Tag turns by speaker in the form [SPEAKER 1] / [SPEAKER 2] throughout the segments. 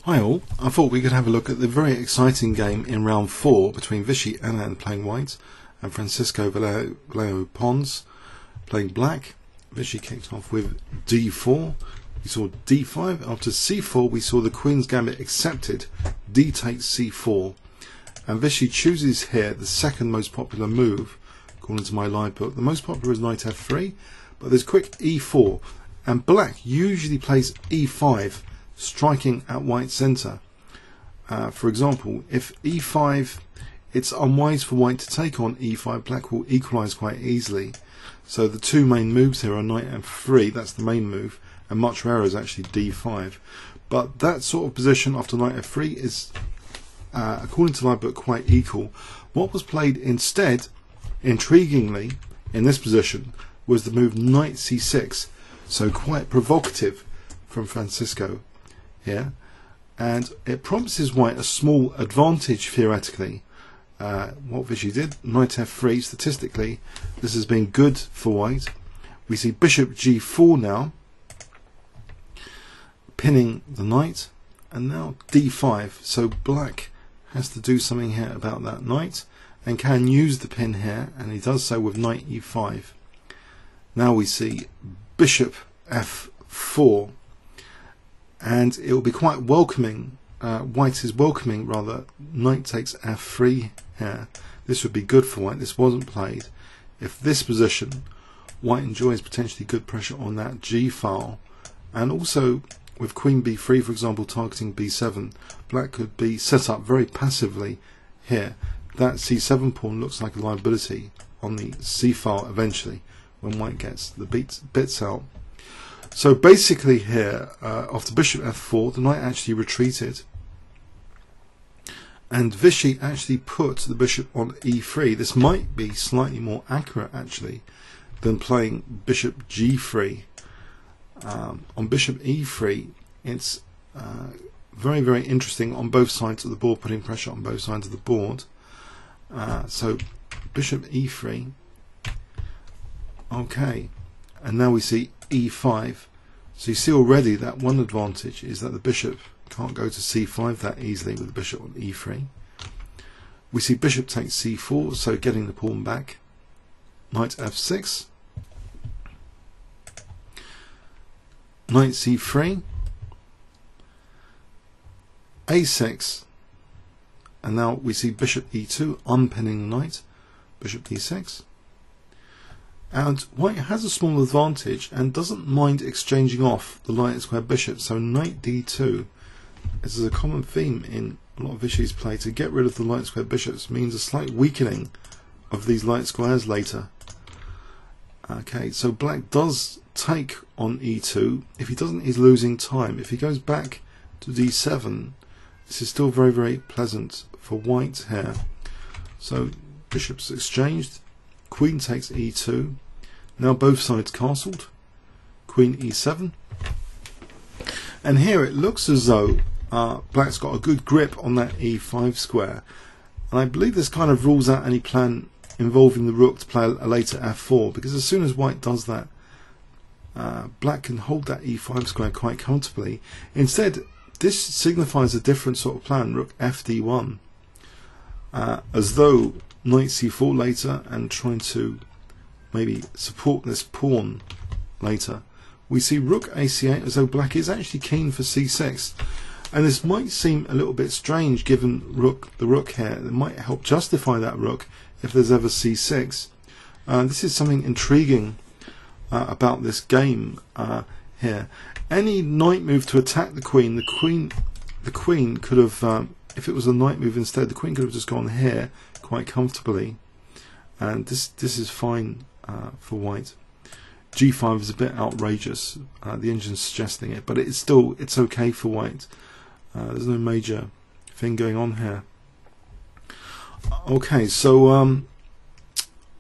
[SPEAKER 1] Hi all, I thought we could have a look at the very exciting game in round 4 between Vishy Anand playing white and Francisco Vallejo-Pons playing black. Vishy kicked off with d4, we saw d5, after c4 we saw the Queen's Gambit accepted, d takes c4, and Vishy chooses here the second most popular move according to my live book. The most popular is knight f3, but there's quick e4, and black usually plays e5, striking at white centre. For example, if e5, it's unwise for white to take on e5, black will equalise quite easily. So the two main moves here are knight f3, that's the main move, and much rarer is actually d5. But that sort of position after knight f3 is, according to my book, quite equal. What was played instead, intriguingly, in this position, was the move knight c6, so quite provocative from Francisco here, and it promises white a small advantage theoretically. What Vishy did, knight f3, statistically this has been good for white. We see bishop g4 now, pinning the knight, and now d5, so black has to do something here about that knight and can use the pin here, and he does so with knight e5. Now we see bishop f4, and it will be quite welcoming, white is welcoming rather, knight takes f3 here. This would be good for white. This wasn't played. If this position, white enjoys potentially good pressure on that g file, and also with queen b3 for example targeting b7, black could be set up very passively here. That c7 pawn looks like a liability on the c file eventually when white gets the bits out. So basically here, after bishop f4, the knight actually retreated, and Vishy actually put the bishop on e3. This might be slightly more accurate actually than playing bishop g3. On bishop e3, it's very, very interesting on both sides of the board, putting pressure on both sides of the board. So bishop e3, okay, and now we see e5. So you see already that one advantage is that the bishop can't go to c5 that easily with the bishop on e3. We see bishop takes c4, so getting the pawn back. Knight f6, knight c3, a6, and now we see bishop e2 unpinning the knight, bishop d6. And white has a small advantage and doesn't mind exchanging off the light square bishop, so knight d2. This is a common theme in a lot of Vishy's play. To get rid of the light square bishops means a slight weakening of these light squares later. Okay, so black does take on e2. If he doesn't, he's losing time. If he goes back to d7, this is still very, very pleasant for white here. So bishops exchanged, queen takes e2, now both sides castled, queen e7, and here it looks as though black's got a good grip on that e5 square, and I believe this kind of rules out any plan involving the rook to play a later f4, because as soon as white does that, black can hold that e5 square quite comfortably. Instead, this signifies a different sort of plan, rook fd1, as though knight c4 later and trying to maybe support this pawn later. We see rook ac8 as though black is actually keen for c6, and this might seem a little bit strange given the rook here. It might help justify that rook if there's ever c6. This is something intriguing about this game here. Any knight move to attack the queen could have, if it was a knight move instead, the queen could have just gone here quite comfortably, and this is fine for white. g5 is a bit outrageous, the engine's suggesting it, but it's okay for white. There's no major thing going on here. Okay, so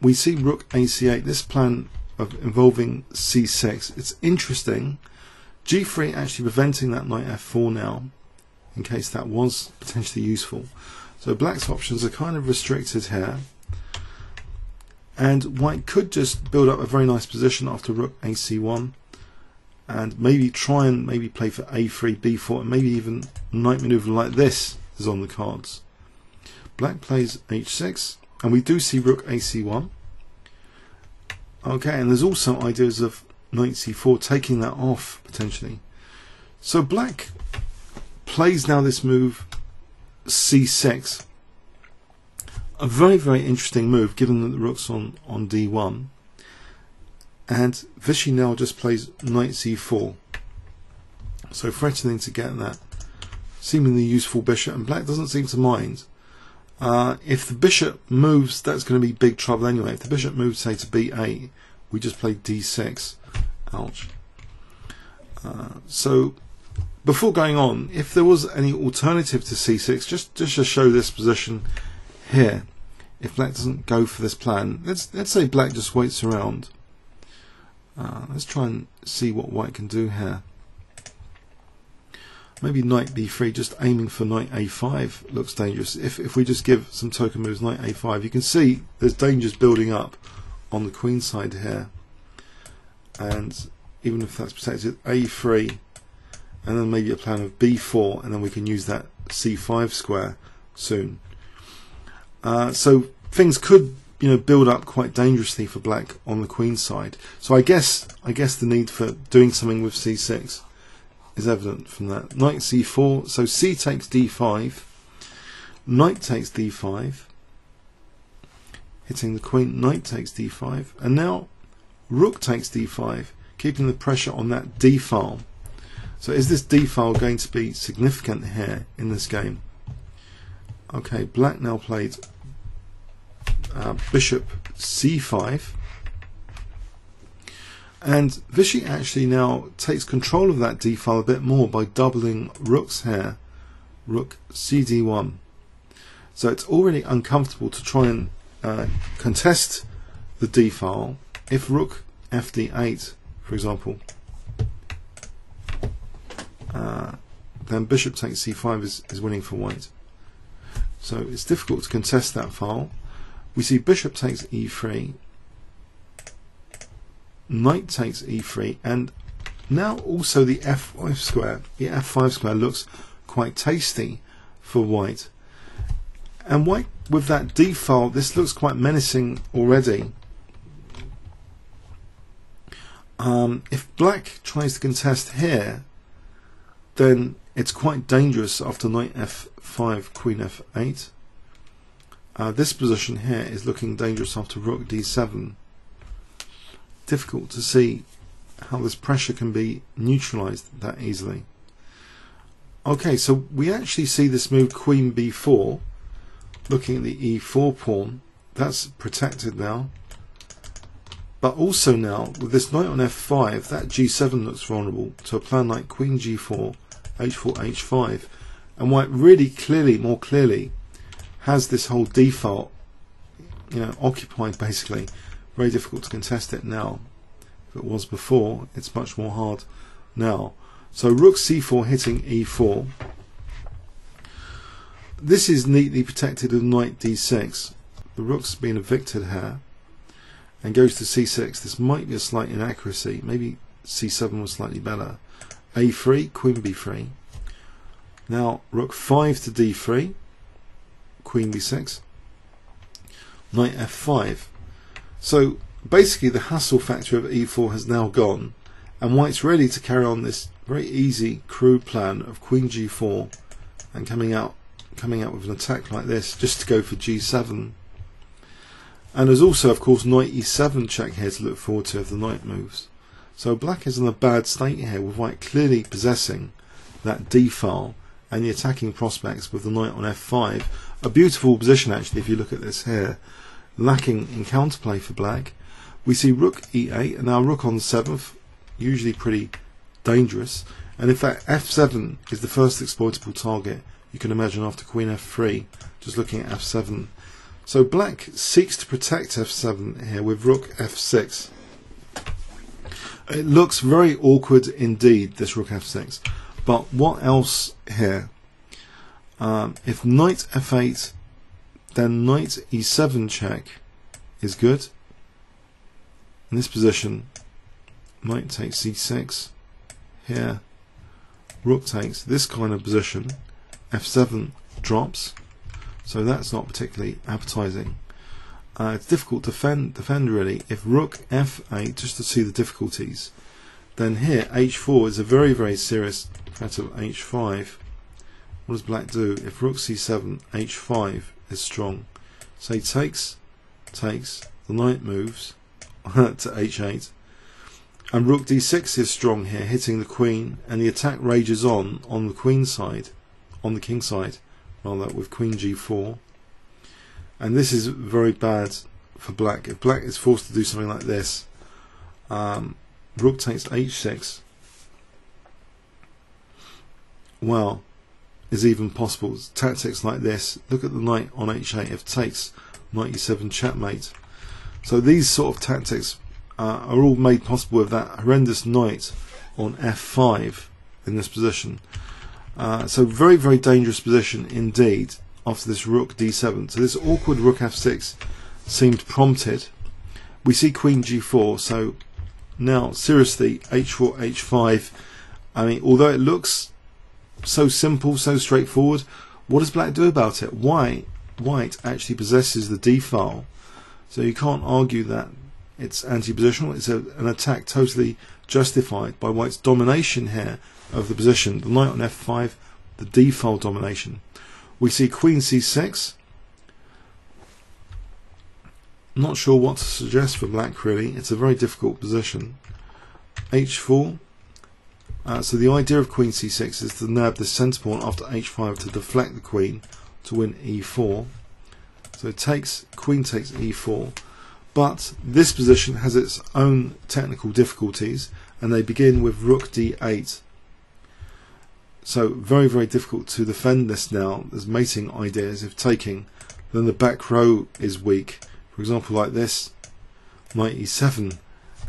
[SPEAKER 1] we see rook ac8, this plan of involving c6. It's interesting. g3 actually preventing that knight f4 now, in case that was potentially useful. So black's options are kind of restricted here, and white could just build up a very nice position after rook ac1, and maybe try and play for a3, b4, and maybe even knight maneuver like this is on the cards. Black plays h6, and we do see rook ac1. Okay, and there's also ideas of knight c4 taking that off potentially. So black plays now this move c6, a very, very interesting move given that the rook's on d1, and Vishy now just plays knight c4, so threatening to get that seemingly useful bishop, and black doesn't seem to mind. If the bishop moves, that's going to be big trouble anyway. If the bishop moves, say, to b8, we just play d6. Ouch. So before going on, if there was any alternative to c6, just to show this position here, if black doesn't go for this plan, let's say black just waits around. Let's try and see what white can do here. Maybe knight b3, just aiming for knight a5 looks dangerous. If we just give some token moves, knight a5, you can see there's dangers building up on the queen side here. And even if that's protected, a3, and then maybe a plan of b4, and then we can use that c5 square soon. So things could, build up quite dangerously for black on the queen side. So I guess the need for doing something with c6 is evident from that. Knight c4, so c takes d5, knight takes d5, hitting the queen, knight takes d5, and now rook takes d5, keeping the pressure on that d file. So is this d file going to be significant here in this game? Okay, black now played bishop c5, and Vishy actually now takes control of that d file a bit more by doubling rooks here, rook cd1. So it's already uncomfortable to try and contest the d file. If rook fd8, for example, then bishop takes c5 is winning for white. So it's difficult to contest that file. We see bishop takes e3, knight takes e3, and now also the f5 square. The f5 square looks quite tasty for white. And white with that d file, this looks quite menacing already. If black tries to contest here, then it's quite dangerous after knight f5, queen f8. This position here is looking dangerous after rook d7. Difficult to see how this pressure can be neutralized that easily. Okay, so we actually see this move queen b4, looking at the e4 pawn. That's protected now. But also now, with this knight on f5, that g7 looks vulnerable to a plan like queen g4, h4, h5. And white really clearly, more clearly, has this whole d file, occupied basically. Very difficult to contest it now. If it was before, it's much more hard now. So rook c4 hitting e4. This is neatly protected with knight d6. The rook's been evicted here and goes to c6. This might be a slight inaccuracy. Maybe c7 was slightly better. a3, queen b3. Now rook 5 to d3, queen b6, knight f5. So basically the hassle factor of e4 has now gone, and white's ready to carry on this very easy, crude plan of queen g4 and coming out with an attack like this just to go for g7. And there's also, of course, knight e7 check here to look forward to if the knight moves. So black is in a bad state here, with white clearly possessing that d file and the attacking prospects with the knight on f5. A beautiful position actually if you look at this here, lacking in counterplay for black. We see rook e8, and now rook on 7th, usually pretty dangerous. And in fact f7 is the first exploitable target you can imagine after queen f3, just looking at f7. So black seeks to protect f7 here with rook f6. It looks very awkward indeed, this rook f6. But what else here? If knight f8, then knight e7 check is good. In this position, knight takes c6, here rook takes this kind of position, f7 drops, so that's not particularly appetizing. It's difficult to defend really. If rook f8, just to see the difficulties, then here h4 is a very, very serious threat of h5. What does black do? If rook c7, h5 is strong. So he takes, the knight moves to h8, and rook d6 is strong here, hitting the queen, and the attack rages on the queen side, on the king side rather, with queen g4. And this is very bad for black. If black is forced to do something like this, rook takes h6, well, is even possible. Tactics like this, look at the knight on h8, if takes, knight e7 checkmate. So these sort of tactics are all made possible with that horrendous knight on f5 in this position. So very, very dangerous position indeed after this rook d7. So this awkward rook f6 seemed prompted. We see queen g4, so now seriously h4, h5. I mean, although it looks so simple, so straightforward, what does black do about it? White actually possesses the d file, so you can't argue that it's anti-positional. It's an attack totally justified by white's domination here of the position. The knight on f5, the d file domination. We see queen c6. Not sure what to suggest for black really. It's a very difficult position. h4. So the idea of queen c6 is to nab the centre pawn after h5 to deflect the queen to win e4. So it takes, queen takes e4. But this position has its own technical difficulties, and they begin with rook d8. So very, very difficult to defend this now. There's mating ideas. If taking, then the back row is weak. For example, like this, knight e7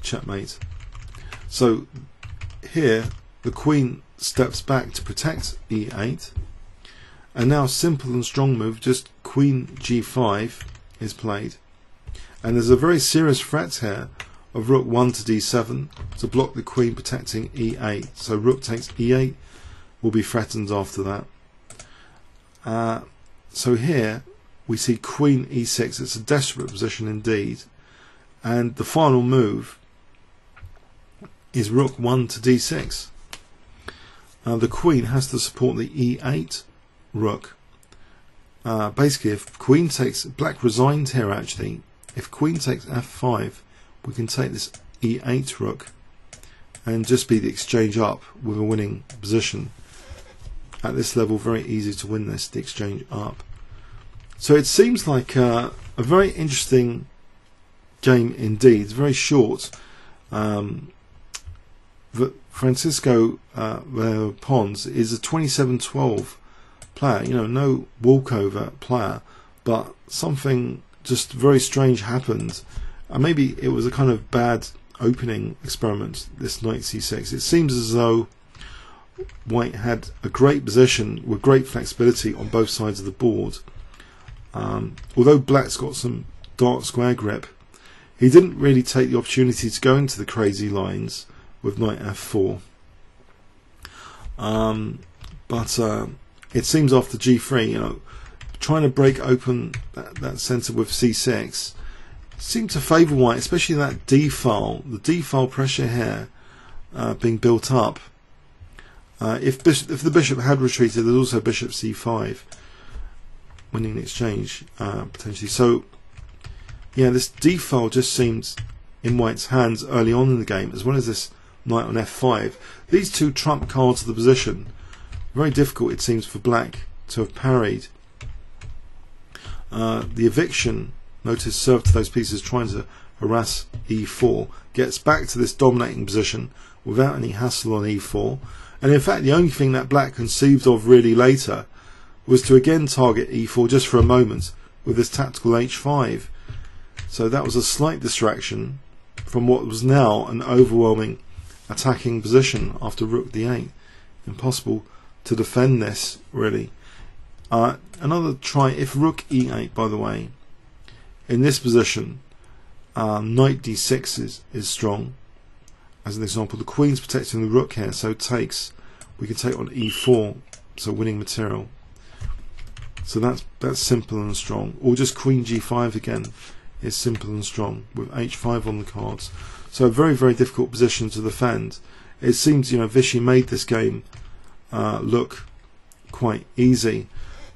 [SPEAKER 1] checkmate. So here the queen steps back to protect e8, and now simple and strong move, just queen g5 is played, and there's a very serious threat here of rook 1 to d7 to block the queen protecting e8. So rook takes e8 will be threatened after that. So here we see queen e6. It's a desperate position indeed, and the final move is rook 1 to d6. The queen has to support the e8 rook. Basically, if queen takes, black resigned here actually. If queen takes f5, we can take this e8 rook and just be the exchange up with a winning position. At this level, very easy to win this, the exchange up. So it seems like a very interesting game indeed. It's very short. Francisco Vallejo-Pons is a 27-12 player, you know, no walkover player, but something just very strange happened. Maybe it was a kind of bad opening experiment, this knight c6. It seems as though white had a great position with great flexibility on both sides of the board. Although black's got some dark square grip, he didn't really take the opportunity to go into the crazy lines with knight f4. But it seems after g3, you know, trying to break open that centre with c6 seemed to favour white, especially that d file, the d file pressure here being built up. If the bishop had retreated, there's also bishop c5 winning the exchange potentially. So yeah, this d file just seemed in white's hands early on in the game, as well as this knight on f5. These two trump cards of the position, very difficult it seems for black to have parried. The eviction, notice, served to those pieces trying to harass e4, gets back to this dominating position without any hassle on e4. And in fact, the only thing that black conceived of really later was to again target e4 just for a moment with this tactical h5. So that was a slight distraction from what was now an overwhelming attacking position after rook d8. Impossible to defend this really. Another try, if rook e8, by the way, in this position, knight d6 is strong, as an example, the queen's protecting the rook here, so takes. We can take on e4, so winning material. So that's simple and strong. Or just queen g5 again is simple and strong with h5 on the cards. So a very, very difficult position to defend. It seems, you know, Vishy made this game look quite easy,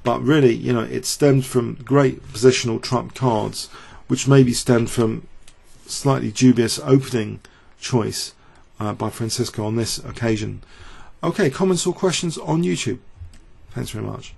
[SPEAKER 1] but really, you know, it stemmed from great positional trump cards, which maybe stemmed from slightly dubious opening choice by Francisco on this occasion. Okay, comments or questions on YouTube? Thanks very much.